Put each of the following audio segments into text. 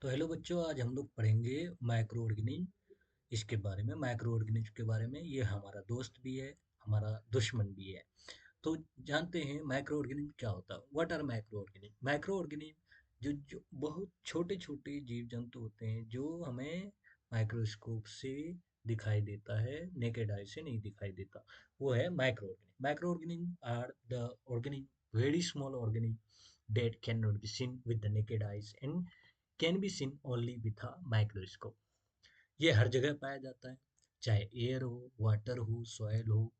तो हेलो बच्चों, आज हम लोग पढ़ेंगे माइक्रो ऑर्गेनिज्म। इसके बारे में, माइक्रो ऑर्गेनिज्म के बारे में। ये हमारा दोस्त भी है, हमारा दुश्मन भी है। तो जानते हैं माइक्रो ऑर्गेनिज्म क्या होता है। What are microorganism? Microorganism जो बहुत छोटे छोटे जीव जंतु होते हैं, जो हमें माइक्रोस्कोप से दिखाई देता है, नेकेड आई से नहीं दिखाई देता, वो है microorganism. Microorganism are the organism, very small organism that cannot be seen with the naked eyes and can be seen only with a microscope. ये हर जगह पाया जाता है, चाहे एयर हो, वाटर हो, सॉयल हो,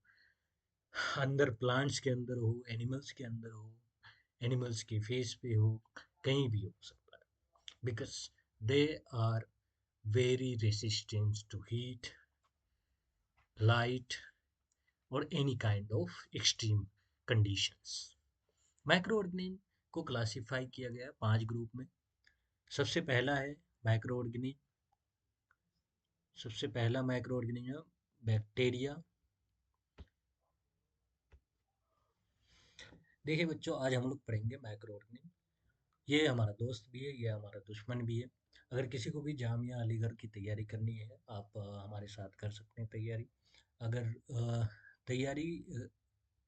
अंदर प्लांट्स के अंदर हो, एनिमल्स के अंदर हो, एनिमल्स के फेस पे हो, कहीं भी हो सकता है। Because they are very resistant to heat, light और any kind of extreme conditions. Micro organism को क्लासिफाई किया गया है 5 ग्रुप में। सबसे पहला है माइक्रो ऑर्गेनिज्म, सबसे पहला माइक्रो ऑर्गेनिज्म बैक्टीरिया। देखिए बच्चों, आज हम लोग पढ़ेंगे माइक्रो ऑर्गेनिज्म। ये हमारा दोस्त भी है, ये हमारा दुश्मन भी है। अगर किसी को भी जामिया अलीगढ़ की तैयारी करनी है, आप हमारे साथ कर सकते हैं तैयारी। अगर तैयारी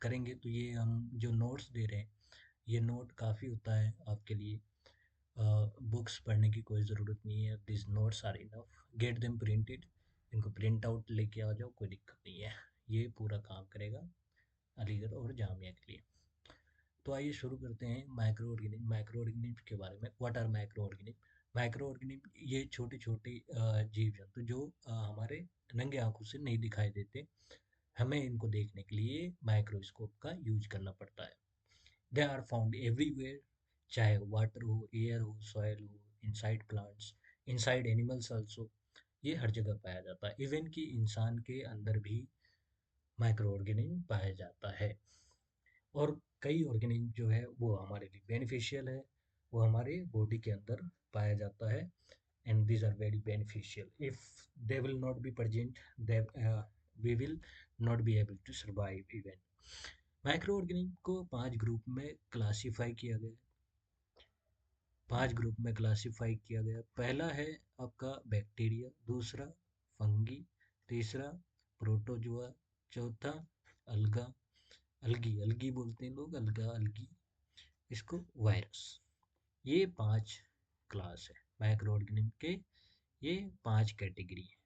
करेंगे तो ये हम जो नोट्स दे रहे हैं, ये नोट काफ़ी होता है आपके लिए। बुक्स पढ़ने की कोई ज़रूरत नहीं है। This notes are enough, get them printed. इनको प्रिंट आउट लेके आ जाओ, कोई दिक्कत नहीं है। ये पूरा काम करेगा अलीगढ़ और जामिया के लिए। तो आइए शुरू करते हैं माइक्रो ऑर्गेनिज्म। माइक्रो ऑर्गेनिज्म के बारे में, what are microorganism? Microorganism ये छोटे छोटे जीव जंतु जो हमारे नंगे आंखों से नहीं दिखाई देते, हमें इनको देखने के लिए माइक्रोस्कोप का यूज करना पड़ता है। दे आर फाउंड एवरीवेयर, चाहे वाटर हो, एयर हो, सॉयल हो, inside plants, inside animals also. ये हर जगह पाया जाता है। इवन कि इंसान के अंदर भी माइक्रो ऑर्गेनिज्म पाया जाता है। और कई ऑर्गेनिज्म जो है वो हमारे लिए बेनिफिशियल है, वो हमारे बॉडी के अंदर पाया जाता है। And these are very beneficial. If they will not be present, they we will not be able to survive even. Micro organism को 5 ग्रुप में क्लासीफाई किया गया। 5 ग्रुप में क्लासीफाई किया गया। पहला है आपका बैक्टीरिया, दूसरा फंगी, तीसरा प्रोटोजोआ, चौथा अलगा, अलगी अलगी बोलते हैं लोग, अलगा अलगी, इसको वायरस। ये 5 क्लास है माइक्रो ऑर्गेनिज्म के, ये 5 कैटेगरी है।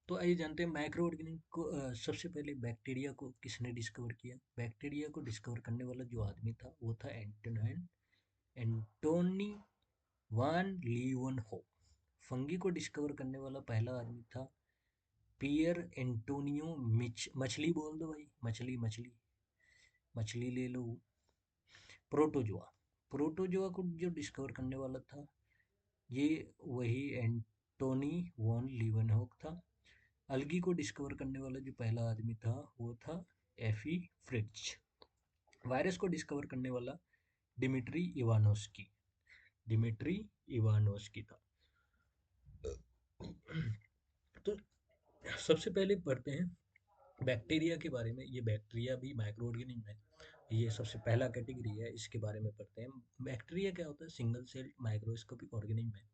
तो आइए जानते हैं माइक्रो ऑर्गेनिज्म को। सबसे पहले बैक्टीरिया को किसने डिस्कवर किया? बैक्टीरिया को डिस्कवर करने वाला जो आदमी था वो था एंटोनी वान लीeuwenhoek। फंगी को डिस्कवर करने वाला पहला आदमी था पियर एंटोनियो मिच, मछली बोल दो भाई, मछली मछली, मछली ले लो। प्रोटोजोआ, प्रोटोजोआ को जो डिस्कवर करने वाला था, ये वही एंटोनी वॉन लीवनहॉक था। अलगी को डिस्कवर करने वाला जो पहला आदमी था वो था एफी फ्रिट्ज। वायरस को डिस्कवर करने वाला डिमिट्री इवानोस्की, डिमिट्री इवानोस्की था। तो सबसे पहले पढ़ते हैं बैक्टीरिया के बारे में। ये बैक्टीरिया भी माइक्रो ऑर्गेनिज्म है, ये सबसे पहला कैटेगरी है, इसके बारे में पढ़ते हैं। बैक्टीरिया क्या होता है? सिंगल सेल माइक्रोस्कोपिक ऑर्गेनिज्म है।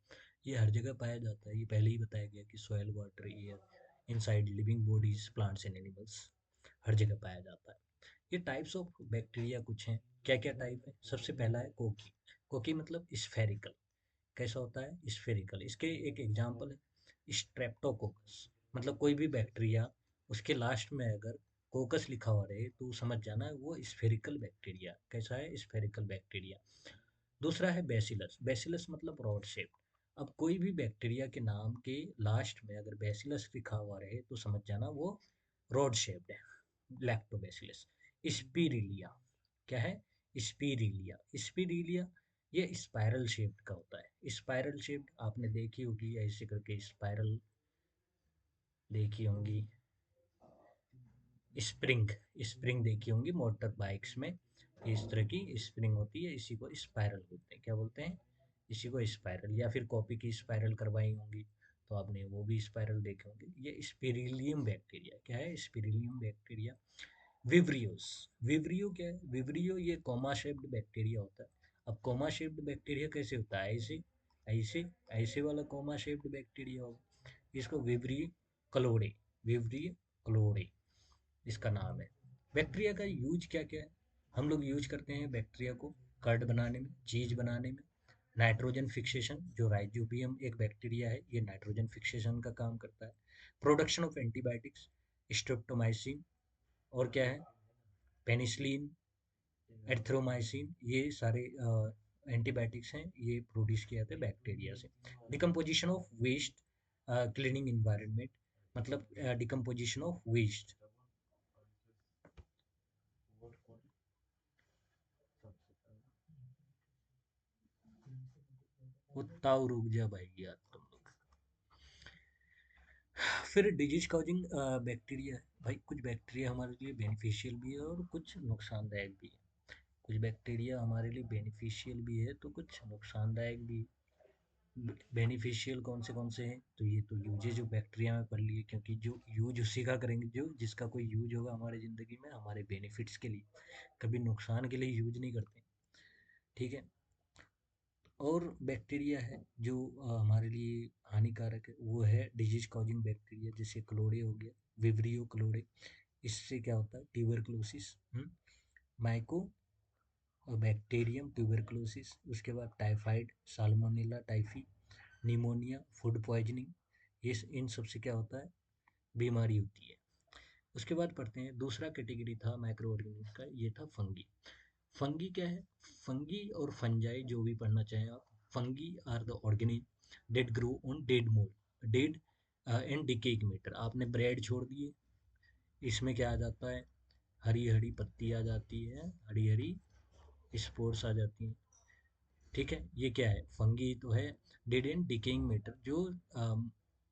ये हर जगह पाया जाता है। ये पहले ही बताया गया कि soil, water, air, inside living bodies, plants and animals, हर जगह पाया जाता है। ये टाइप्स ऑफ बैक्टीरिया कुछ हैं। क्या क्या टाइप है? सबसे पहला है कोकी। कोकी मतलब स्फेरिकल। कैसा होता है? स्फेरिकल। इसके एक एग्जांपल है स्ट्रेप्टोकोकस। मतलब कोई भी बैक्टीरिया, उसके लास्ट में अगर कोकस लिखा हुआ रहे तो समझ जाना है वो स्फेरिकल बैक्टीरिया। कैसा है? Spherical bacteria. दूसरा है बेसिलस। बेसिलस मतलब रॉड शेप। अब कोई भी बैक्टीरिया के नाम के लास्ट में अगर बेसिलस लिखा हुआ रहे तो समझ जाना वो रॉड शेप्ड है, लैक्टोबैसिलस। स्पिरिलिया, क्या है? स्पिरिलिया। स्पिरिलिया ये स्पाइरल शेप्ड का होता है। स्पाइरल शेप्ड आपने देखी होगी, ऐसे करके स्पाइरल देखी होंगी। स्प्रिंग, स्प्रिंग देखी होंगी मोटर बाइक्स में, इस तरह की स्प्रिंग होती है, इसी को स्पाइरल बोलते हैं। क्या बोलते हैं? इसी को स्पाइरल। या फिर कॉपी की स्पाइरल करवाई होंगी तो आपने वो भी स्पाइरल देखे होंगे। ये स्पिरिलियम बैक्टीरिया। क्या है? स्पिरिलियम बैक्टीरिया। विवरियोस। विवरियो क्या है? विवरियो ये कॉमा शेप्ड बैक्टीरिया होता है। अब कोमा शेप्ड बैक्टीरिया कैसे होता है? ऐसे ऐसे ऐसे वाला कोमा शेप्ड बैक्टीरिया होगा, इसको विब्रियो क्लोरे, विब्रियो क्लोरे इसका नाम है। बैक्टीरिया का यूज क्या क्या है? हम लोग यूज करते हैं बैक्टीरिया को कर्ड बनाने में, चीज बनाने में, नाइट्रोजन फिक्सेशन, जो राइजोबियम एक बैक्टीरिया है, ये नाइट्रोजन फिक्सेशन का काम करता है। प्रोडक्शन ऑफ एंटीबायोटिक्स, स्ट्रेप्टोमाइसिन, और क्या है, पेनिसिलिन, एरिथ्रोमाइसिन, ये सारे एंटीबायोटिक्स हैं, ये प्रोड्यूस किए जाते हैं बैक्टीरिया से। Decomposition of waste, cleaning environment, मतलब डिकम्पोजिशन ऑफ वेस्ट। ताऊ रुक जा भाई यार तुम लोग। फिर डिजीज कॉजिंग बैक्टीरिया है भाई। कुछ बैक्टीरिया हमारे लिए बेनिफिशियल भी है और कुछ नुकसानदायक भी है। कुछ बैक्टीरिया हमारे लिए बेनिफिशियल भी है तो कुछ नुकसानदायक भी है। बेनिफिशियल कौन से हैं? तो ये तो यूजेज जो बैक्टीरिया में पढ़ लिए, क्योंकि जो यूज उसी का करेंगे जो जिसका कोई यूज होगा हमारी ज़िंदगी में हमारे बेनिफिट्स के लिए, कभी नुकसान के लिए यूज नहीं करते। ठीक है। और बैक्टीरिया है जो हमारे लिए हानिकारक है, वो है डिजीज कॉजिंग बैक्टीरिया, जैसे क्लोरे हो गया, विब्रियो क्लोरे। इससे क्या होता है? ट्यूबरक्लोसिस, माइको बैक्टीरियम ट्यूबरक्लोसिस, उसके बाद typhoid, salmonella typhi, pneumonia, food poisoning, ये इन सब से क्या होता है? बीमारी होती है। उसके बाद पढ़ते हैं दूसरा कैटेगरी था माइक्रो ऑर्गेनिज्म का, ये था फंगी। फंगी क्या है? फंगी और फंजाई जो भी पढ़ना चाहें आप। Fungi are the organism that grow on dead mould, dead and decaying matter. आपने ब्रेड छोड़ दिए, इसमें क्या आ जाता है? हरी हरी पत्ती आ जाती है, हरी हरी स्पोर्स आ जाती हैं। ठीक है, ये क्या है? फंगी तो है डेड एंड डिकेइंग मैटर, जो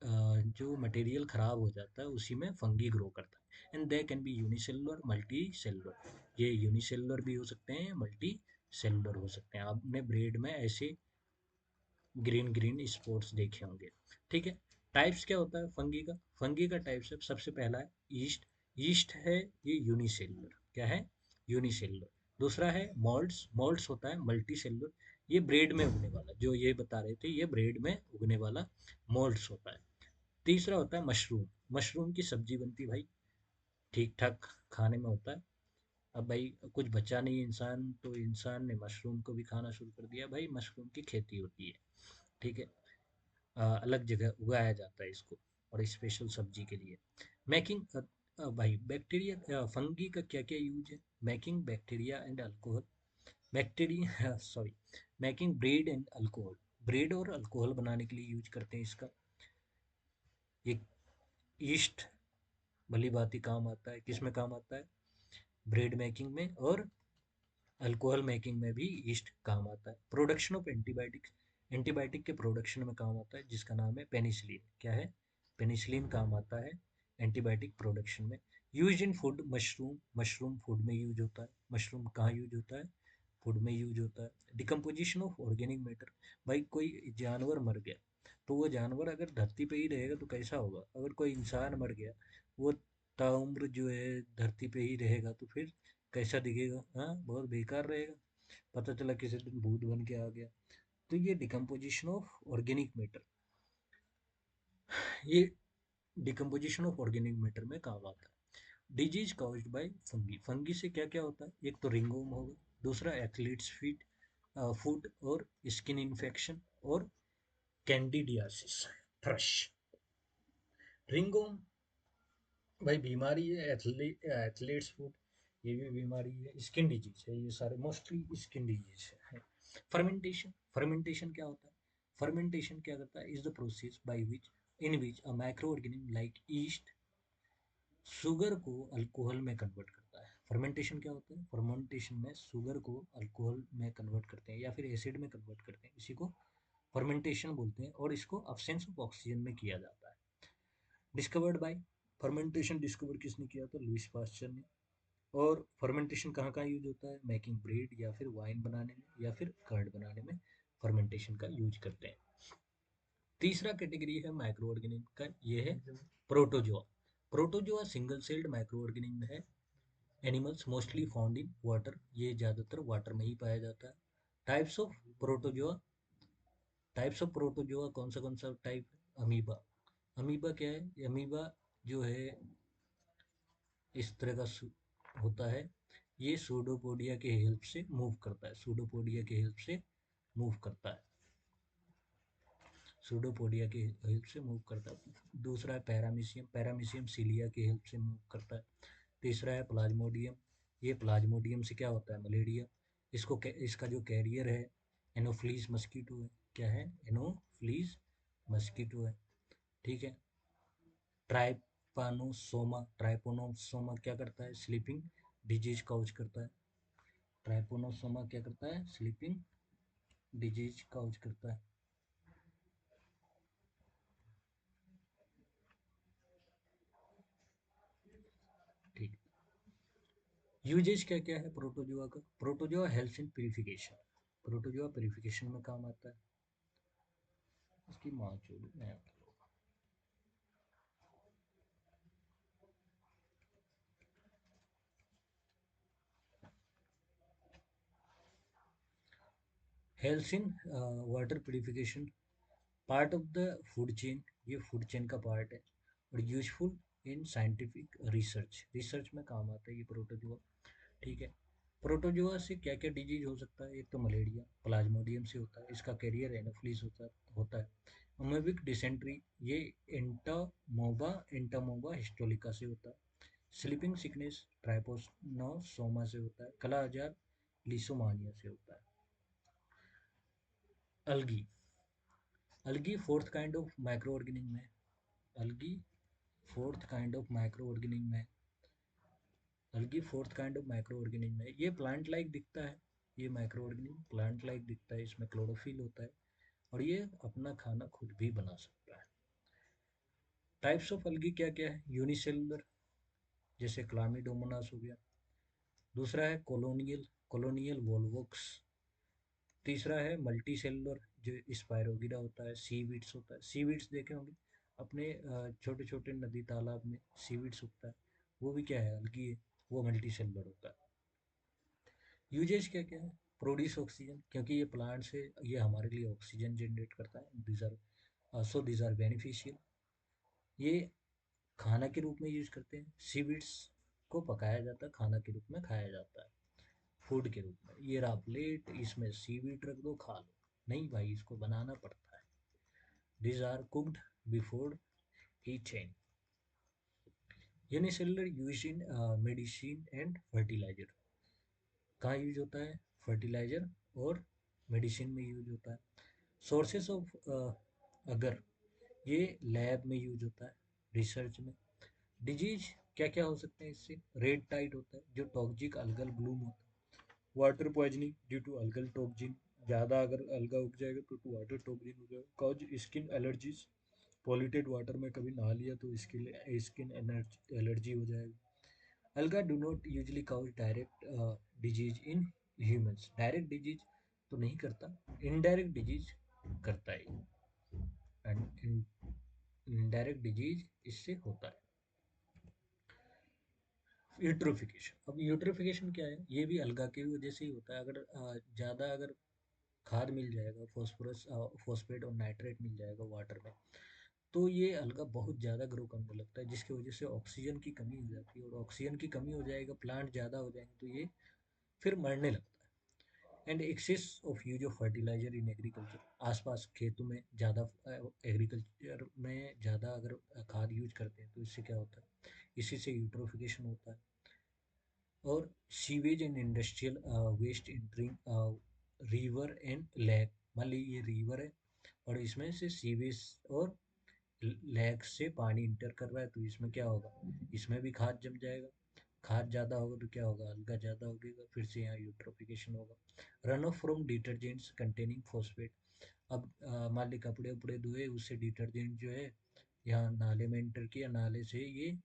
जो मटेरियल खराब हो जाता है उसी में फंगी ग्रो करता है। And they can be unicellular, multi cellular. ये यूनिसेलुलर भी हो सकते हैं, मल्टी सेलुलर हो सकते हैं। आपने ब्रेड में ऐसे ग्रीन ग्रीन स्पॉट्स देखे होंगे। ठीक है। टाइप्स क्या होता है फंगी का? फंगी का टाइप्स है, सबसे पहला है ईस्ट। ईस्ट है ये यूनिसेलुलर, क्या है? यूनिसेलुलर। दूसरा है मॉल्ट्स, मॉल्ट्स होता है मल्टी सेलुलर, ये ब्रेड में उगने वाला, जो ये बता रहे थे, ये ब्रेड में उगने वाला मॉल्ट्स होता है। तीसरा होता है मशरूम। मशरूम की सब्जी बनती भाई, ठीक ठाक खाने में होता है। अब भाई कुछ बचा नहीं इंसान, तो इंसान ने मशरूम को भी खाना शुरू कर दिया। भाई मशरूम की खेती होती है, ठीक है, अलग जगह उगाया जाता है इसको, और स्पेशल सब्जी के लिए। मेकिंग, भाई बैक्टीरिया फंगी का क्या क्या यूज है? Making bacteria and alcohol, bacteria sorry, making bread and alcohol, bread और अल्कोहल बनाने के लिए यूज करते हैं इसका। ये ईस्ट भली भांति काम आता है, किस में काम आता है? ब्रेड मेकिंग में, और अल्कोहल मेकिंग में भी ईस्ट काम आता है। प्रोडक्शन ऑफ एंटीबायोटिक्स, एंटीबायोटिक के प्रोडक्शन में काम आता है, जिसका नाम है पेनिसिलिन। क्या है? पेनिसिलिन काम आता है एंटीबायोटिक प्रोडक्शन में। Use in food, mushroom, mushroom food में यूज होता है। मशरूम कहाँ यूज होता है? फूड में यूज होता है। डिकम्पोजिशन ऑफ ऑर्गेनिक मैटर, भाई कोई जानवर मर गया, तो वो जानवर अगर धरती पे ही रहेगा तो कैसा होगा? अगर कोई इंसान मर गया, वो ताउम्र जो है धरती पे ही रहेगा, तो फिर कैसा दिखेगा? हाँ, बहुत बेकार रहेगा। पता चला किसी दिन भूत बन के आ गया। तो ये डिकम्पोजिशन ऑफ ऑर्गेनिक मैटर, ये डिकम्पोजिशन ऑफ ऑर्गेनिक मैटर में काम आता है। Disease caused by fungi, fungi से क्या क्या होता है? एक तो रिंगवर्म होगा, दूसरा एथलीट्स फीट, फुट और स्किन इन्फेक्शन, और कैंडिडियासिस, थ्रश। रिंगवर्म भाई बीमारी है, एथलीट्स फुट ये भी बीमारी है, स्किन डिजीज है, ये सारे मोस्टली स्किन डिजीज है। फर्मेंटेशन, फर्मेंटेशन क्या होता है? फर्मेंटेशन क्या करता है? Is the process by which, in which a micro organism like east sugar को अल्कोहल में कन्वर्ट करता है। फर्मेंटेशन क्या होता है? फर्मेंटेशन में शुगर को अल्कोहल में कन्वर्ट करते हैं या फिर एसिड में कन्वर्ट करते हैं, इसी को फर्मेंटेशन बोलते हैं, और इसको अब्सेंस ऑफ ऑक्सीजन में किया जाता है। डिस्कवर्ड बाय, फर्मेंटेशन डिस्कवर किसने किया था? लुइस पास्चर ने। और फर्मेंटेशन कहाँ कहाँ यूज होता है? मेकिंग ब्रेड, या फिर वाइन बनाने में, या फिर कर्ड बनाने में फर्मेंटेशन का यूज करते हैं। तीसरा कैटेगरी है माइक्रो ऑर्गेनिज्म का, ये है protozoa. Protozoa single celled micro organism है। Animals mostly found in water, ये ज़्यादातर वाटर में ही पाया जाता है। Types of protozoa. Types of protozoa कौन सा टाइप है? अमीबा। अमीबा क्या है? अमीबा जो है इस तरह का होता है। ये सूडोपोडिया के हेल्प से मूव करता है, सूडोपोडिया के हेल्प से मूव करता है, सूडोपोडिया के हेल्प से मूव करता है। दूसरा है पैरामीशियम, पैरामीशियम सीलिया के हेल्प से मूव करता है। तीसरा है प्लाज्मोडियम, ये प्लाज्मोडियम से क्या होता है? मलेरिया। इसका जो कैरियर है एनोफ्लीस मस्कीटो है। क्या है? एनोफ्लीस मस्कीटो है। ठीक है। ट्राइपानोसोमा, ट्राइपोनोसोमा क्या करता है? स्लीपिंग डिजीज काउज करता है। ट्राइपोनोसोमा क्या करता है? स्लीपिंग डिजीज काउज करता है। ठीक। यूजेज क्या क्या है प्रोटोजोआ का? Protozoa helps in purification, protozoa purification में काम आता है। इसकी माँ चोद मैं helps in water purification, part of the food chain, ये फूड चेन का पार्ट है। और useful in scientific research, research में काम आता है ये प्रोटोजोआ। ठीक है। प्रोटोजोआ से क्या क्या डिजीज हो सकता है? एक तो मलेरिया प्लाज्मोडियम से होता है, इसका कैरियर एनोफ्लीस होता है। अमेबिक डिसेंट्री, ये एंटामोबा हिस्टोलिका से होता है। स्लीपिंग सिकनेस ट्राइपोनोसोमा से होता है। काला आजार लिसोमानिया से होता है। Algae, algae fourth kind of micro organism है। Algae fourth kind of micro organism है। Algae fourth kind of micro organism है। ये प्लांट लाइक दिखता है, ये माइक्रो ऑर्गेनिज्म प्लांट लाइक दिखता है, इसमें क्लोरोफिल होता है और ये अपना खाना खुद भी बना सकता है। टाइप्स ऑफ अल्गी क्या क्या है? यूनिसेलुलर, जैसे क्लामिडोमोनास हो गया। दूसरा है कॉलोनियल, कॉलोनियल वोल्वोक्स। तीसरा है मल्टी सेलुलर, जो स्पायरोगिरा होता है, सीवीड्स होता है। सीवीड्स देखे होंगे अपने छोटे छोटे नदी तालाब में, सीवीड्स उगता है, वो भी क्या है? अलगी है, वो मल्टी सेलुलर होता है। यूजेज क्या क्या है? प्रोड्यूस ऑक्सीजन, क्योंकि ये प्लांट से ये हमारे लिए ऑक्सीजन जनरेट करता है। These are beneficial. ये खाना के रूप में यूज करते हैं, सीवीड्स को पकाया जाता है, खाना के रूप में खाया जाता है, फूड के रूप में। ये रहा प्लेट, इसमें सीवीड रख दो, खा लो। नहीं भाई, इसको बनाना पड़ता है। These are cooked before eating. Unicellular use in medicine and fertiliser, कहाँ यूज होता है? फर्टिलाइजर और मेडिसिन में यूज होता है। सोर्सेस ऑफ अगर, ये लैब में यूज होता है, रिसर्च में। डिजीज क्या क्या हो सकते हैं इससे? रेड टाइट होता है, जो टॉक्सिक अल्गल ब्लूम होता है। Water poisoning due to algal toxin, ज़्यादा अगर अलगा उग जाएगा तो वाटर टॉक्सिन हो जाएगा। Cause skin allergies, polluted water में कभी नहा लिया तो इसके लिए स्किन एलर्जी हो जाएगी। Algae do not usually cause direct disease in humans, direct disease तो नहीं करता, इनडायरेक्ट डिजीज करता है। एंड इनडायरेक्ट डिजीज इससे होता है। यूट्रोफिकेशन, अब यूट्रोफिकेशन क्या है? ये भी अलगा की वजह से ही होता है। अगर ज़्यादा अगर खाद मिल जाएगा, फॉस्फोरस फॉस्फेट और नाइट्रेट मिल जाएगा वाटर में, तो ये अलगा बहुत ज़्यादा ग्रो करने लगता है, जिसकी वजह से ऑक्सीजन की कमी हो जाती है। और ऑक्सीजन की कमी हो जाएगा, प्लांट ज़्यादा हो जाएंगे तो ये फिर मरने लगता है। And excess of use of fertiliser in agriculture, आसपास खेतों में ज़्यादा, एग्रीकल्चर में ज़्यादा अगर खाद यूज करते हैं तो इससे क्या होता है? इसी से यूट्रोफिकेशन होता है। और sewage and industrial waste entering river and lake, मान लीजिए ये रिवर है और इसमें से सीवेज और लेक से पानी इंटर कर रहा है, तो इसमें क्या होगा? इसमें भी खाद जम जाएगा। खाद ज़्यादा होगा तो क्या होगा? अलगा ज़्यादा होगा, फिर से यहाँ यूट्रोफिकेशन होगा। Run of from detergents containing phosphate, अब मान ली कपड़े उपड़े धोए, उससे डिटर्जेंट जो है यहाँ नाले में इंटर किया, नाले से ये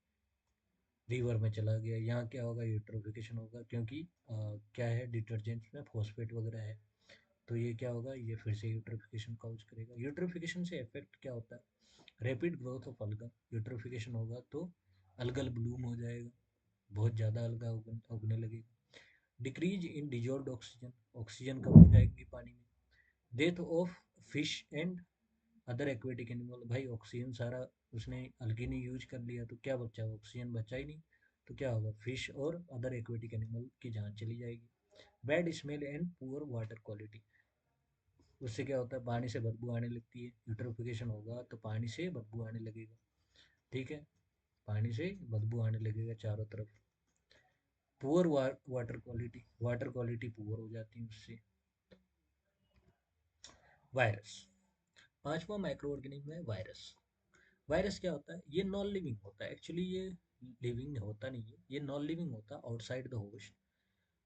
रिवर में चला गया, यहाँ क्या होगा? यूट्रोफिकेशन होगा, क्योंकि क्या है, डिटर्जेंट्स में फॉस्फेट वगैरह है। तो ये क्या होगा? ये फिर से यूट्रोफिकेशन काउज करेगा। यूट्रोफिकेशन से इफेक्ट क्या होता है? रैपिड ग्रोथ ऑफ अलगन, यूट्रोफिकेशन होगा तो अलगल ब्लूम हो जाएगा, बहुत ज़्यादा अलगा उगने लगेगा। Decrease in dissolved oxygen, oxygen कम हो जाएगी पानी में। Death of fish and other aquatic animal, भाई ऑक्सीजन सारा उसने अल्कीनी यूज कर लिया तो क्या बचा, ऑक्सीजन बचा ही नहीं, तो क्या होगा, फिश और अदर एक्वेटिक एनिमल की जान चली जाएगी। Bad smell and poor water quality, उससे क्या होता है, पानी से बदबू आने लगती है, यूट्रोफिकेशन होगा तो पानी से बदबू आने लगेगा, ठीक है, पानी से बदबू आने लगेगा चारों तरफ। पुअर वाटर क्वालिटी पुअर हो जाती है उससे। वायरस, पांचवा माइक्रो ऑर्गेनिज्म है वायरस। वायरस क्या होता है, ये नॉन लिविंग होता है, एक्चुअली ये लिविंग होता नहीं है, ये नॉन लिविंग होता है आउटसाइड द होस्ट,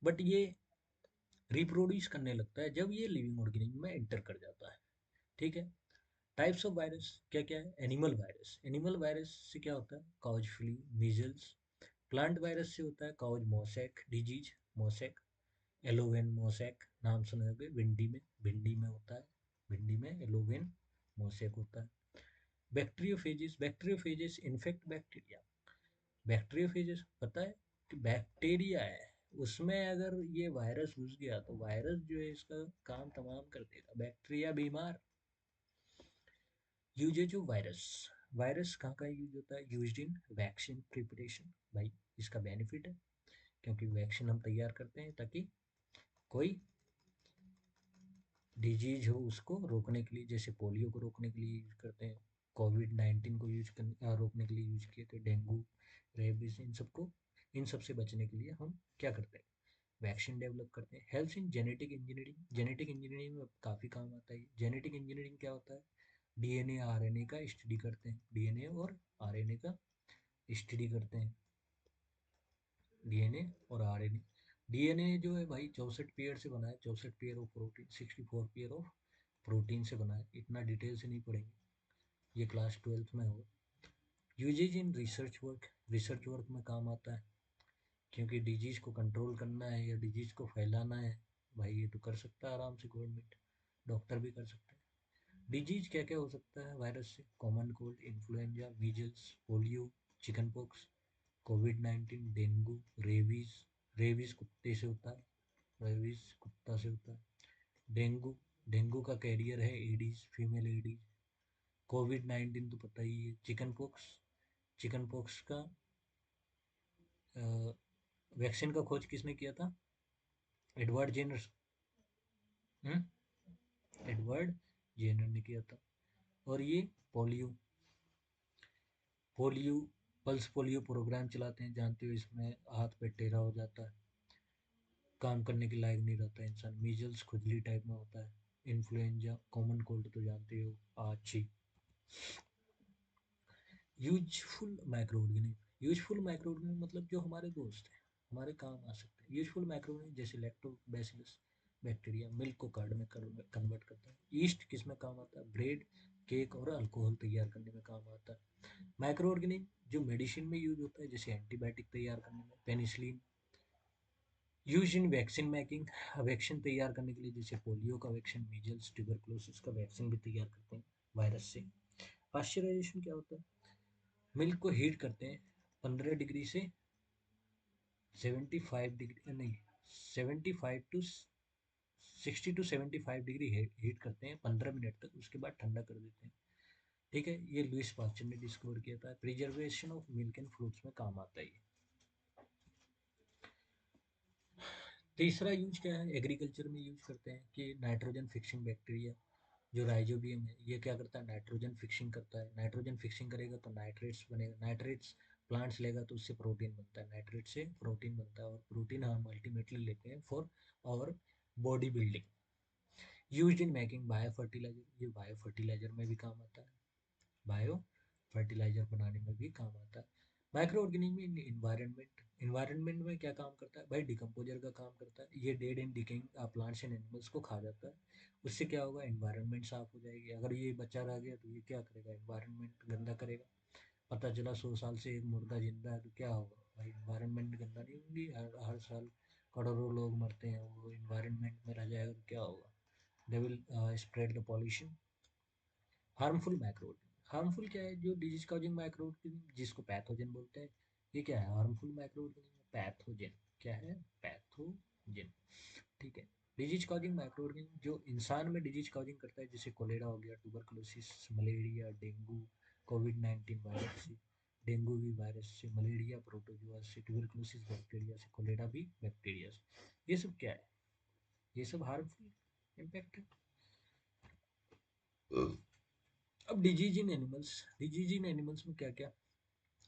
बट ये रिप्रोड्यूस करने लगता है जब ये लिविंग ऑर्गेनिज्म में एंटर कर जाता है, ठीक है। टाइप्स ऑफ वायरस क्या क्या है, एनिमल वायरस, एनिमल वायरस से क्या होता है, cause flu, measles. Plant virus से होता है काउज मोसैक डिजीज, मोसैक, एलोवेन मोसैक, नाम सुने होंगे, भिंडी में होता है, भिंडी में एलोवेन मोसैक होता है। Bacteriophages, bacteriophages infect bacteria, bacteriophages पता है कि बैक्टीरिया है, उसमें अगर ये वायरस घुस गया तो वायरस जो है इसका काम तमाम कर देगा, बैक्टीरिया बीमार। यूजेज ऑफ वायरस, वायरस कहाँ का यूज होता है, यूज इन वैक्सीन प्रिपरेशन, भाई इसका बेनिफिट है, क्योंकि वैक्सीन हम तैयार करते हैं ताकि कोई डिजीज हो उसको रोकने के लिए, जैसे पोलियो को रोकने के लिए यूज करते हैं, कोविड-19 को रोकने के लिए यूज किए थे, डेंगू, रेबीज, इन सबको, इन सब से बचने के लिए हम क्या करते हैं, वैक्सीन डेवलप करते हैं। Health in genetic engineering, genetic engineering में काफ़ी काम आता है। जेनेटिक इंजीनियरिंग क्या होता है, डीएनए आरएनए का स्टडी करते हैं, डीएनए और आरएनए का स्टडी करते हैं, डीएनए और आरएनए। डीएनए जो है भाई 64 पेयर से बना है, 64 pair of protein, 64 pair of protein से बना है, इतना डिटेल से नहीं पढ़ेंगे, ये क्लास 12th में होगा। Uses in research work, research work में काम आता है, क्योंकि डिजीज को कंट्रोल करना है या डिजीज को फैलाना है, भाई ये तो कर सकता है आराम से गवर्नमेंट, डॉक्टर भी कर सकते हैं। डिजीज क्या क्या हो सकता है वायरस से, common cold, influenza, measles, polio, chickenpox, कोविड-19, डेंगू, रेबीज, रेबीज कुत्ते से होता है, रेबीज कुत्ता से होता है। डेंगू, डेंगू का कैरियर है एडीज, फीमेल एडीज। कोविड-19 तो पता ही है। चिकन पॉक्स, चिकन पॉक्स का वैक्सीन का खोज किसने किया था, Edward Jenner, hmm, Edward Jenner ने किया था। और ये polio, polio, pulse polio programme चलाते हैं, जानते हो इसमें हाथ पे टेढ़ा हो जाता है, काम करने के लायक नहीं रहता इंसान। मीजल्स खुजली टाइप में होता है। इन्फ्लुएंजा, कॉमन कोल्ड तो जानते हो, अच्छी। Useful micro organism, useful micro organism मतलब जो हमारे दोस्त हैं, हमारे काम आ सकते हैं। यूजफुल माइक्रो ऑर्गेनिज्म जैसे लैक्टोबैसिलस बैक्टीरिया, मिल्क को कर्ड में कन्वर्ट करता है। ईस्ट किस में काम आता है, ब्रेड, केक और अल्कोहल तैयार करने में काम आता है। माइक्रो ऑर्गेनिज्म जो मेडिसिन में यूज होता है, जैसे एंटीबायोटिक तैयार करने में, penicillin. Use in vaccine making, vaccine तैयार करने के लिए, जैसे पोलियो का वैक्सीन, मीजल्स, ट्यूबरकुलोसिस का वैक्सीन भी तैयार करते हैं वायरस से। पाश्चराइजेशन क्या होता है, मिल्क को हीट करते हैं 15 डिग्री से 75 डिग्री, नहीं, 75 टू 60 टू 75 डिग्री हीट करते हैं 15 मिनट तक, उसके बाद ठंडा कर देते हैं, ठीक है। ये लुइस पास्चर ने डिस्कवर किया था। Preservation of milk and fruits में काम आता है ये। तीसरा यूज क्या है, एग्रीकल्चर में यूज करते हैं कि नाइट्रोजन फिक्सिंग बैक्टीरिया, जो राइजोबियम है, ये क्या करता है, नाइट्रोजन फिक्सिंग करता है। नाइट्रोजन फिक्सिंग करेगा तो नाइट्रेट्स बनेगा, नाइट्रेट्स प्लांट्स लेगा तो उससे प्रोटीन बनता है, नाइट्रेट से प्रोटीन बनता है, और प्रोटीन हम अल्टीमेटली लेते हैं for our body building. Used in making biofertiliser, ये बायो फर्टिलाइजर में भी काम आता है, बायो फर्टिलाइजर बनाने में भी काम आता है। Micro organism in environment, environment में क्या काम करता है भाई, डिकम्पोजर का काम करता है, ये dead and decaying plants and animals को खा जाता है, उससे क्या होगा, इन्वायरमेंट साफ हो जाएगी। अगर ये बचा रह गया तो ये क्या करेगा, इन्वायरमेंट गंदा करेगा। पता चला 100 साल से एक मुर्दा जिंदा है तो क्या होगा भाई, इन्वायरमेंट गंदा नहीं होगी, हर साल करोड़ों लोग मरते हैं, वो इन्वायरमेंट में रह जाएगा तो क्या होगा, they will spread the pollution. Harmful micro, harmful क्या है, जो डिजीज कॉजिंग माइक्रो जिसको पैथोजन बोलते हैं, ये क्या है, हार्मफुल माइक्रो, पैथोजन क्या है, पैथोजन, जी, ठीक है। डिजीज कॉजिंग माइक्रो ऑर्गेनिज्म जो इंसान में डिजीज कॉजिंग करता है, जैसे कोलेरा हो गया, ट्यूबरकुलोसिस, मलेरिया, डेंगू, कोविड-19 वायरस से, डेंगू भी वायरस से, मलेरिया प्रोटोजुआ से, ट्यूबरकुलोसिस बैक्टीरिया से, कोलेरा भी बैक्टीरिया से। ये सब क्या है? ये सब हार्मफुल इम्पैक्ट है। अब डिजीज इन एनिमल्स में क्या क्या?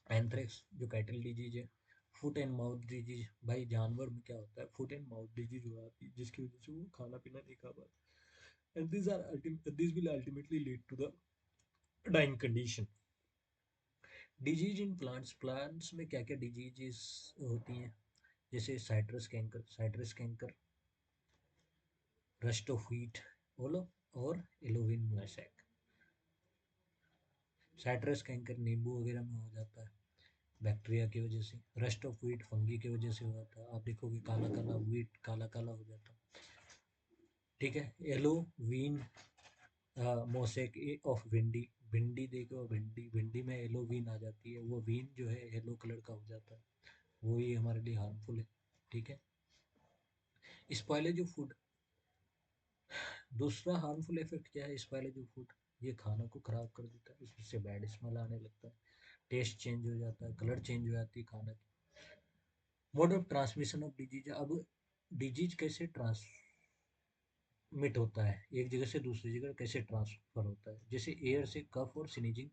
एंथ्रेक्स जो कैटल डिजीज है, फुट एंड माउथ डिजीज। भाई जानवर में क्या होता है? फुट एंड माउथ डिजीज हो जाती है, जिसकी वजह से वो खाना पीना नहीं खा पाते, and this will ultimately lead to the dying condition. Disease in plants, plants में क्या क्या डिजीजेस होती हैं? जैसे citrus canker, rust of wheat बोलो, और एलोविन मोसैक। साइट्रस कैंकर नींबू वगैरह में हो जाता है बैक्टीरिया की वजह से। रस्ट ऑफ व्हीट फंगी की वजह से हो जाता है, आप देखोगे काला काला व्हीट काला काला हो जाता है। ठीक है। येलो वीन मोसेक ऑफ भिंडी, भिंडी देखो, भिंडी भिंडी में येलो वीन आ जाती है, वो वीन जो है येलो कलर का हो जाता है, वो ही हमारे लिए हार्मफुल है। ठीक है। स्पॉइलेज ऑफ फूड, दूसरा हार्मफुल इफेक्ट क्या है? स्पॉइलेज ऑफ फूड, ये खाना को खराब कर देता है, उससे बैड स्मेल आने लगता है, टेस्ट चेंज हो जाता है, कलर चेंज हो जाती है खाना की। Mode of transmission of disease, अब डिजीज कैसे ट्रांसमिट होता है, एक जगह से दूसरी जगह कैसे ट्रांसफर होता है? जैसे एयर से कफ और स्नीजिंग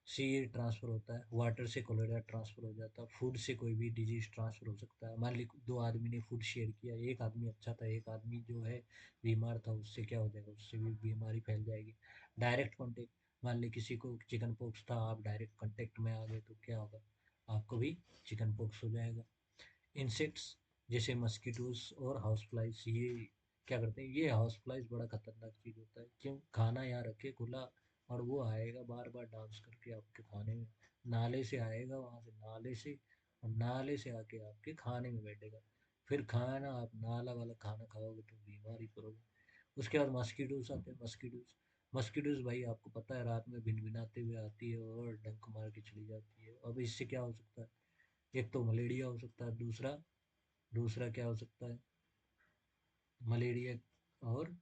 से ये ट्रांसफर होता है, वाटर से कोलेरा ट्रांसफर हो जाता है, फूड से कोई भी डिजीज ट्रांसफर हो सकता है। मान ली दो आदमी ने फूड शेयर किया, एक आदमी अच्छा था, एक आदमी जो है बीमार था, उससे क्या हो जाएगा? उससे भी बीमारी फैल जाएगी। डायरेक्ट कॉन्टेक्ट, मान ली किसी को चिकन पॉक्स था, आप डायरेक्ट कॉन्टेक्ट में आ गए तो क्या होगा? आपको भी चिकन पॉक्स हो जाएगा। इंसेक्ट्स जैसे मस्कीटोज और हाउस फ्लाइज, ये क्या करते हैं? ये हाउस फ्लाइज बड़ा खतरनाक चीज़ होता है। क्यों? खाना यहाँ रखे खुला, और वो आएगा बार बार डांस करके आपके खाने में, नाले से आएगा, वहां से नाले से, और नाले से आके आपके खाने में बैठेगा। फिर खाना, आप नाला वाला खाना खाओगे तो बीमार ही पड़ोगे। उसके बाद मस्कीटोज आते हैं। मस्कीटोज भाई आपको पता है, रात में भिनभिनाते हुए आती है और डंक मार के चली जाती है। अब इससे क्या हो सकता है? एक तो मलेरिया हो सकता है, दूसरा दूसरा क्या हो सकता है? मलेरिया और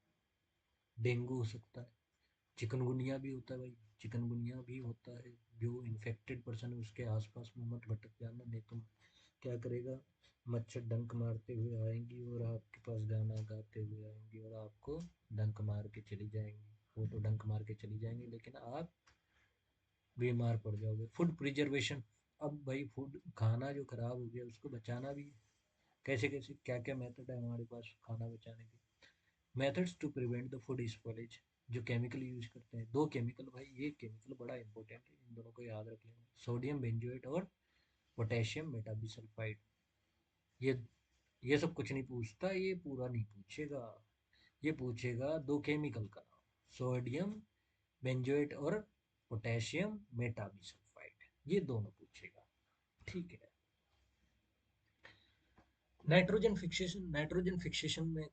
डेंगू हो सकता है। चिकनगुनिया भी होता है भाई, चिकनगुनिया भी होता है। जो इन्फेक्टेड पर्सन है उसके आसपास में मत भटक जाना, नहीं तो क्या करेगा? मच्छर डंक मारते हुए आएंगी और आपके पास गाना गाते हुए आएंगी और आपको डंक मार के चली जाएंगी। वो तो डंक मार के चली जाएंगी, लेकिन आप बीमार पड़ जाओगे। फूड प्रिजर्वेशन, अब भाई फूड खाना जो खराब हो गया उसको बचाना भी है। कैसे कैसे क्या क्या मेथड है हमारे पास खाना बचाने के? Methods to prevent the food spoilage, जो केमिकल यूज करते हैं, दो केमिकल भाई, ये केमिकल बड़ा इंपॉर्टेंट है, इन दोनों को याद रख लेना, सोडियम बेंजोएट और पोटेशियम मेटाबिसल्फाइड। ये ये सब कुछ नहीं पूछता, ये पूरा नहीं पूछेगा, ये पूछेगा दो केमिकल का नाम, सोडियम बेंजोएट और पोटेशियम मेटाबिसल्फाइड, ये दोनों पूछेगा। ठीक है। नाइट्रोजन फिक्सेशन में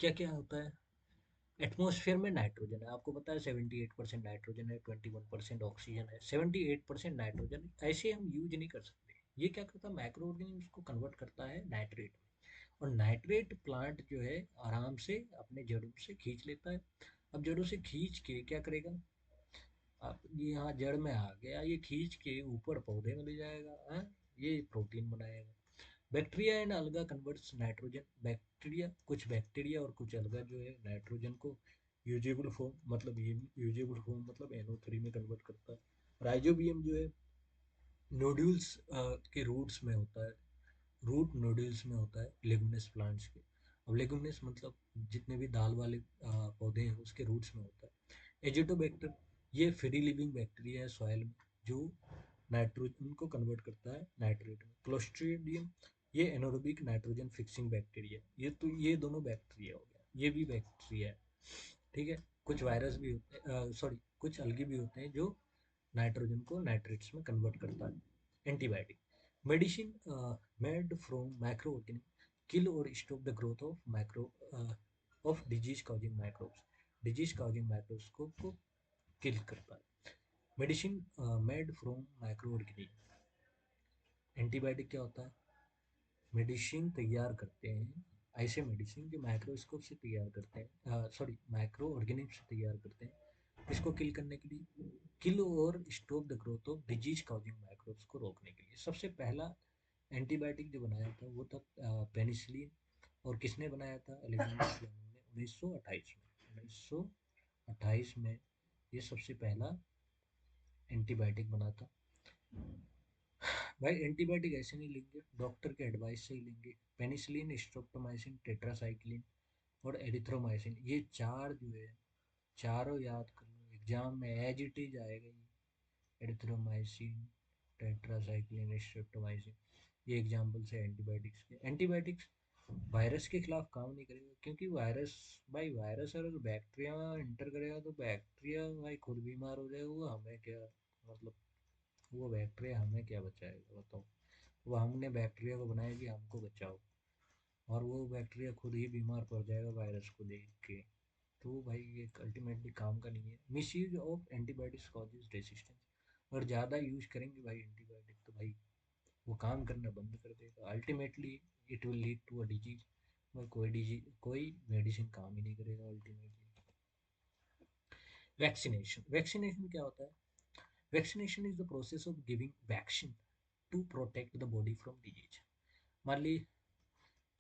क्या क्या होता है? एटमॉस्फेयर में नाइट्रोजन है, आपको पता है 78% नाइट्रोजन है, 21% ऑक्सीजन है। 78% नाइट्रोजन ऐसे हम यूज नहीं कर सकते। ये क्या करता है? माइक्रो ऑर्गेनिज्म को कन्वर्ट करता है नाइट्रेट में, और नाइट्रेट प्लांट जो है आराम से अपने जड़ों से खींच लेता है। अब जड़ों से खींच के क्या करेगा? आप ये यहाँ जड़ में आ गया, ये खींच के ऊपर पौधे में ले जाएगा, हाँ? ये प्रोटीन बनाएगा। बैक्टीरिया एंड अलगा कन्वर्ट्स नाइट्रोजन, बैक्टीरिया, कुछ बैक्टीरिया और कुछ अलगा जो है नाइट्रोजन को यूजेबल फॉर्म, मतलब ये यूजेबल फॉर्म मतलब NO3 में कन्वर्ट करता है। राइजोबियम जो है नोड्यूल्स के रूट्स में होता है, रूट नोड्यूल्स में होता है लेगुमिनस प्लांट्स के। अब लेगुमिनस मतलब जितने भी दाल वाले पौधे हैं उसके रूट्स में होता है। एजिटोबैक्टर, ये फ्री लिविंग बैक्टीरिया है सॉइल में, जो नाइट्रोजन को कन्वर्ट करता है नाइट्रेट में। क्लोस्ट्रीडियम, ये एनोरोबिक नाइट्रोजन फिक्सिंग बैक्टीरिया, ये तो ये दोनों बैक्टीरिया हो गया, ये भी बैक्टीरिया है। ठीक है। कुछ वायरस भी होते हैं, सॉरी कुछ अलगी भी होते हैं जो नाइट्रोजन को नाइट्रेट्स में कन्वर्ट करता है। Antibiotic, medicine made from micro organism, kill और stop the growth of micro of disease causing microbes, disease causing microbes को किल करता है। Medicine made from micro organism. Antibiotic क्या होता है? मेडिसिन तैयार करते हैं, ऐसे मेडिसिन जो माइक्रोस्कोप से तैयार करते हैं, सॉरी माइक्रो ऑर्गेनिज्म से तैयार करते हैं इसको किल करने के लिए, किल और stop the growth of disease causing microbes को रोकने के लिए। सबसे पहला एंटीबायोटिक जो बनाया था वो था पेनिसिलिन। और किसने बनाया था? अलेक्जेंडर फ्लेमिंग ने 1928 में। 1928 में ये सबसे पहला एंटीबायोटिक बना था। भाई एंटीबायोटिक ऐसे नहीं लेंगे, डॉक्टर के एडवाइस से ही लेंगे। पेनिसिलिन, स्ट्रेप्टोमाइसिन, टेट्रासाइक्लिन और एरिथ्रोमाइसिन, ये चार जो है चारों याद कर लो, एग्जाम में एज इट इज आएगा ये। एरिथ्रोमाइसिन, टेट्रासाइक्लिन, स्ट्रेप्टोमाइसिन, ये एग्जाम्पल्स है एंटीबायोटिक्स के। एंटीबायोटिक्स वायरस के खिलाफ काम नहीं करेगा, क्योंकि वायरस, भाई वायरस अगर बैक्टीरिया में इंटर करेगा तो बैक्टीरिया भाई खुद बीमार हो जाएगा, वो हमें क्या, मतलब वो बैक्टीरिया हमें क्या बचाएगा बताओ। वो हमने बैक्टीरिया को बनाया कि हमको बचाओ, और वो बैक्टीरिया खुद ही बीमार पड़ जाएगा वायरस को देख के। तो भाई ये अल्टीमेटली काम का नहीं है। Miss use of antibiotics causes resistance, अगर ज़्यादा यूज करेंगे भाई एंटीबायोटिक तो भाई वो काम करना बंद कर देगा, ultimately it will lead to a disease. कोई डिजीज, कोई मेडिसिन काम ही नहीं करेगा अल्टीमेटली। वैक्सीनेशन, वैक्सीनेशन क्या होता है? Vaccination is the process of giving vaccine to protect the body from disease. मान ली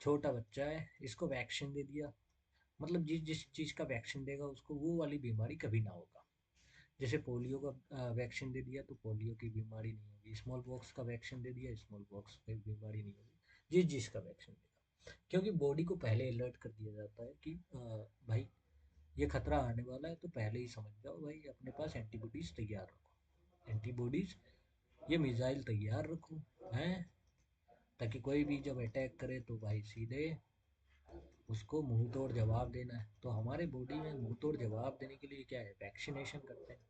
छोटा बच्चा है, इसको वैक्सीन दे दिया, मतलब जिस जिस चीज़ का वैक्सीन देगा उसको वो वाली बीमारी कभी ना होगा। जैसे पोलियो का वैक्सीन दे दिया तो पोलियो की बीमारी नहीं होगी, स्मॉल पॉक्स का वैक्सीन दे दिया स्मॉल पॉक्स की बीमारी नहीं होगी, जिस जिसका वैक्सीन देगा। क्योंकि बॉडी को पहले अलर्ट कर दिया जाता है कि भाई ये खतरा आने वाला है, तो पहले ही समझ जाओ भाई, अपने पास एंटीबॉडीज तैयार रखो, एंटीबॉडीज, ये मिसाइल तैयार रखो, हैं, ताकि कोई भी जब अटैक करे तो भाई सीधे उसको मुंह तोड़ जवाब देना है। तो हमारे बॉडी में मुंह तोड़ जवाब देने के लिए क्या है? वैक्सीनेशन करते हैं।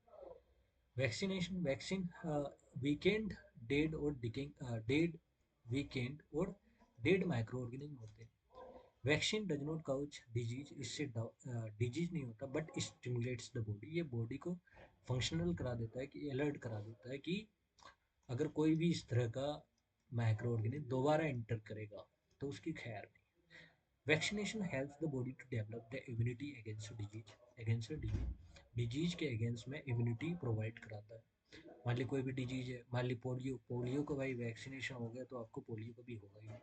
वैक्सीनेशन, वैक्सीन वीकेंड डेड और डिकिंग, डेड वीकेंड और डेड माइक्रो ऑर्गेनिज्म होते हैं। Vaccine does not couch disease, इससे डिजीज नहीं होता, बट स्टिमुलेट्स द बॉडी, ये बॉडी को फंक्शनल करा देता है, कि अलर्ट करा देता है कि अगर कोई भी इस तरह का माइक्रो ऑर्गेनिज्म दोबारा एंटर करेगा तो उसकी खैर नहीं। Vaccination helps the body to develop the immunity against disease, against disease, disease के अगेंस्ट में इम्यूनिटी प्रोवाइड कराता है। मान ली कोई भी डिजीज है, मान ली पोलियो, पोलियो को भाई वैक्सीनेशन हो गया तो आपको पोलियो को भी होगा ही।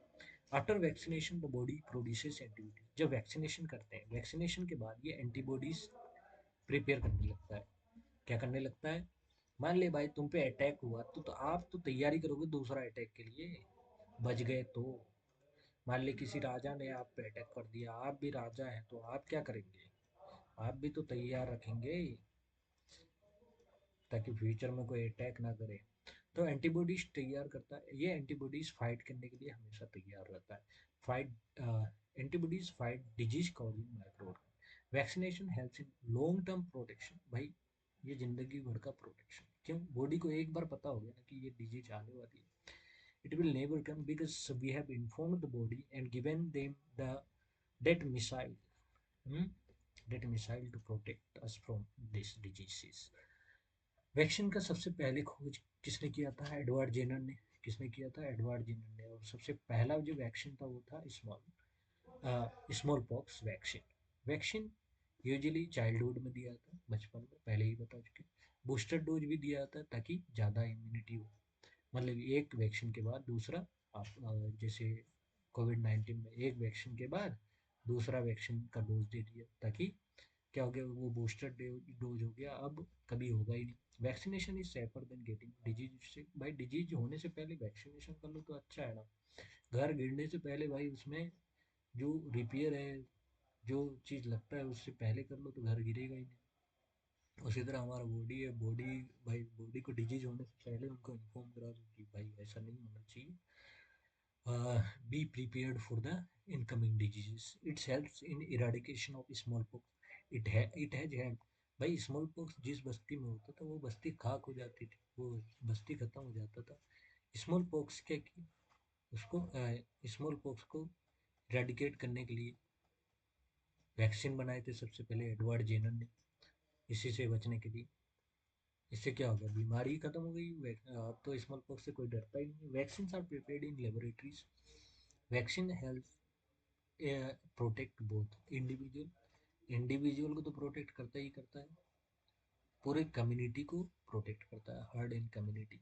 After vaccination the body produces antibodies, जब वैक्सीनेशन करते हैं, वैक्सीनेशन के बाद ये एंटीबॉडीज प्रिपेयर करने लगता है। क्या करने लगता है? मान ले भाई तुम पे अटैक हुआ तो आप तो तैयारी करोगे दूसरा अटैक के लिए, बच गए तो। मान ली किसी राजा ने आप पे अटैक कर दिया, आप भी राजा हैं तो आप क्या करेंगे? आप भी तो तैयार रखेंगे ताकि फ्यूचर में कोई अटैक ना करे। तो एंटीबॉडीज तैयार करता है, ये एंटीबॉडीज फाइट करने के लिए हमेशा तैयार रहता है। Fight, antibodies fight disease causing micro organism. Vaccination helps in long term protection, भाई ये जिंदगी भर का प्रोटेक्शन। क्यों? बॉडी को एक बार पता हो गया ना कि ये डिजीज आने वाली है, it will never come, because we have informed the body and given them the that missile, hmm? that missile to protect us from these diseases. Vaccine का सबसे पहले खोज किसने किया था? एडवर्ड जेनर ने। किसने किया था? एडवर्ड जेनर ने। और सबसे पहला जो वैक्सीन था वो था small pox vaccine. Vaccine usually childhood में दिया था, बचपन में, पहले ही बता चुके। बूस्टर डोज भी दिया था ताकि ज़्यादा इम्यूनिटी हो, मतलब एक वैक्सीन के बाद दूसरा, आप जैसे कोविड-19 में एक वैक्सीन के बाद दूसरा वैक्सीन का डोज दे दिया, ताकि क्या हो गया, वो बूस्टर डोज हो गया, अब कभी होगा ही नहीं। Vaccination is safer than getting disease से, भाई डिजीज होने से पहले वैक्सीनेशन कर लो तो अच्छा है ना। घर गिरने से पहले भाई उसमें जो रिपेयर है, जो चीज़ लगता है उससे पहले कर लो तो घर गिरेगा ही नहीं। उसी तरह हमारा बॉडी है, बॉडी, भाई बॉडी को डिजीज होने से पहले उनको इन्फॉर्म करा दो कि भाई ऐसा नहीं होना चाहिए, be prepared for the incoming diseases. It's helps in eradication of small pox, it has help. भाई स्मॉल पॉक्स जिस बस्ती में होता था वो बस्ती खाक हो जाती थी, वो बस्ती खत्म हो जाता था। स्मॉल पॉक्स क्या की, उसको स्मॉल पॉक्स को इराडिकेट करने के लिए वैक्सीन बनाए थे सबसे पहले एडवर्ड जेनर ने, इसी से बचने के लिए। इससे क्या हो गया, बीमारी खत्म हो गई। अब तो स्मॉल पॉक्स से कोई डरता ही नहीं। Vaccine are prepared in laboratories, vaccine help protect both individual को तो प्रोटेक्ट करता ही करता है, पूरे कम्युनिटी को प्रोटेक्ट करता है, हर्ड इन कम्युनिटी।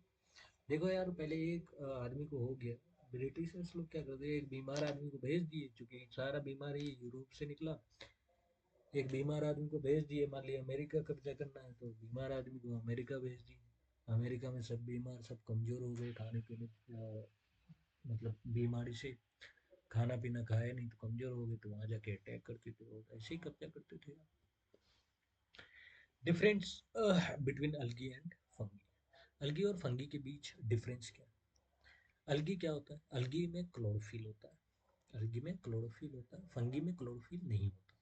देखो यार, पहले एक आदमी को हो गया, ब्रिटिशर्स लोग क्या करते हैं, एक बीमार आदमी को भेज दिए, क्योंकि सारा बीमारी यूरोप से निकला। एक बीमार आदमी को भेज दिए, मान लिया अमेरिका कब्जा करना है, तो बीमार आदमी को अमेरिका भेज दिए। अमेरिका में सब बीमार, सब कमजोर हो गए, खाने पीने मतलब बीमारी से, खाना पीना खाया नहीं तो कमजोर हो गए, तो वहां जाके अटैक करते थे लोग, ऐसे ही कब्जा करते थे। Difference between algae and fungi. Algae और फंगी के बीच डिफरेंस क्या है? अलगी क्या होता है? अलगी में क्लोरोफिल होता है, अलगी में क्लोरोफिल होता है, फंगी में क्लोरोफिल नहीं होता।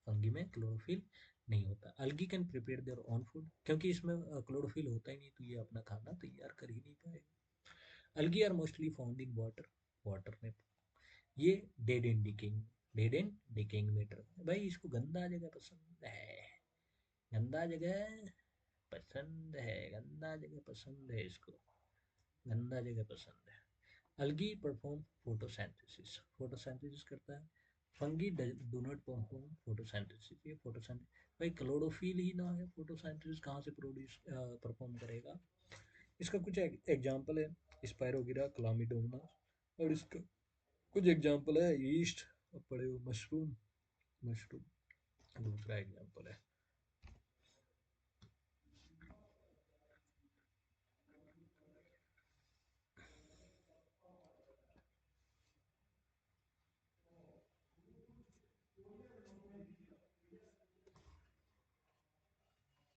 फंगी में क्लोरोफिल नहीं होता। Algae can prepare their own food, क्योंकि इसमें क्लोरोफिल होता ही नहीं, तो ये अपना खाना तैयार कर ही नहीं पाएगा। Algae are mostly found in water, water में। ये dead and decaying, dead and decaying matter. भाई इसको गंदा जगह पसंद है, गंदा जगह पसंद है, गंदा जगह पसंद है इसको, गंदा जगह पसंद है। अलगी परफॉर्म फोटोसिंथेसिस, फोटोसिंथेसिस करता है। Fungi do not perform photosynthesis, ये फोटोसिंथेसिस, भाई क्लोरोफिल ही ना है, फोटोसिंथेसिस कहाँ से प्रोड्यूस परफॉर्म करेगा? इसका कुछ एग्जांपल है, स्पायरोगिरा, क्लामिडोमोनास, और इसका कुछ एग्जांपल है, ईस्ट, पड़े हुए मशरूम, मशरूम दूसरा एग्जांपल है।